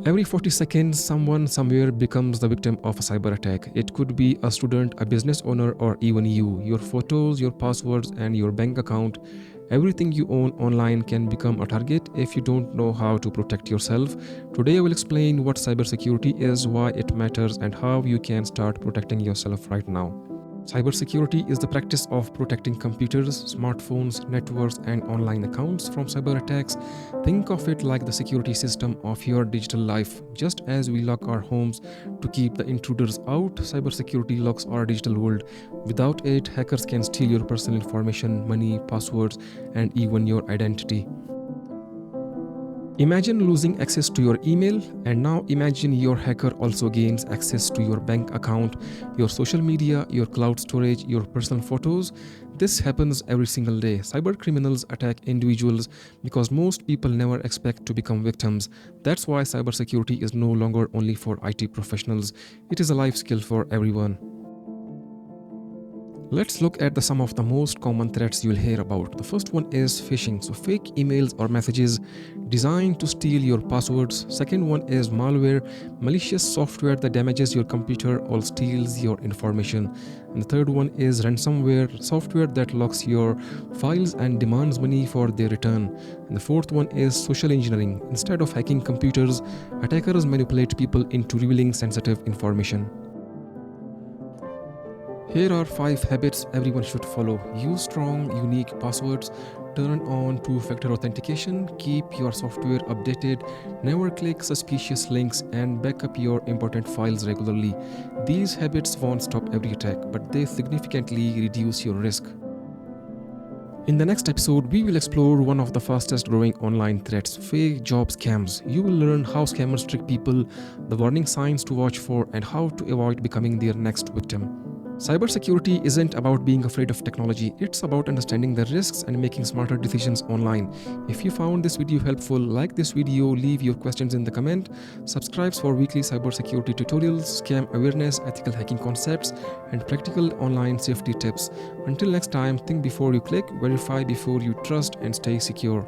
Every 40 seconds, someone somewhere becomes the victim of a cyber attack. It could be a student, a business owner, or even you. Your photos, your passwords, and your bank account, everything you own online can become a target if you don't know how to protect yourself. Today, I will explain what cybersecurity is, why it matters, and how you can start protecting yourself right now. Cybersecurity is the practice of protecting computers, smartphones, networks, and online accounts from cyber attacks. Think of it like the security system of your digital life. Just as we lock our homes to keep the intruders out, cybersecurity locks our digital world. Without it, hackers can steal your personal information, money, passwords, and even your identity. Imagine losing access to your email, and now imagine your hacker also gains access to your bank account, your social media, your cloud storage, your personal photos. This happens every single day. Cyber criminals attack individuals because most people never expect to become victims. That's why cybersecurity is no longer only for IT professionals. It is a life skill for everyone. Let's look at some of the most common threats you'll hear about. The first one is phishing, so fake emails or messages designed to steal your passwords. Second one is malware, malicious software that damages your computer or steals your information. And the third one is ransomware, software that locks your files and demands money for their return. And the fourth one is social engineering. Instead of hacking computers, attackers manipulate people into revealing sensitive information. Here are 5 habits everyone should follow. Use strong, unique passwords. Turn on two-factor authentication. Keep your software updated. Never click suspicious links and back up your important files regularly. These habits won't stop every attack, but they significantly reduce your risk. In the next episode, we will explore one of the fastest growing online threats, fake job scams. You will learn how scammers trick people, the warning signs to watch for, and how to avoid becoming their next victim. Cybersecurity isn't about being afraid of technology, it's about understanding the risks and making smarter decisions online. If you found this video helpful, like this video, leave your questions in the comment, subscribe for weekly cybersecurity tutorials, scam awareness, ethical hacking concepts, and practical online safety tips. Until next time, think before you click, verify before you trust, and stay secure.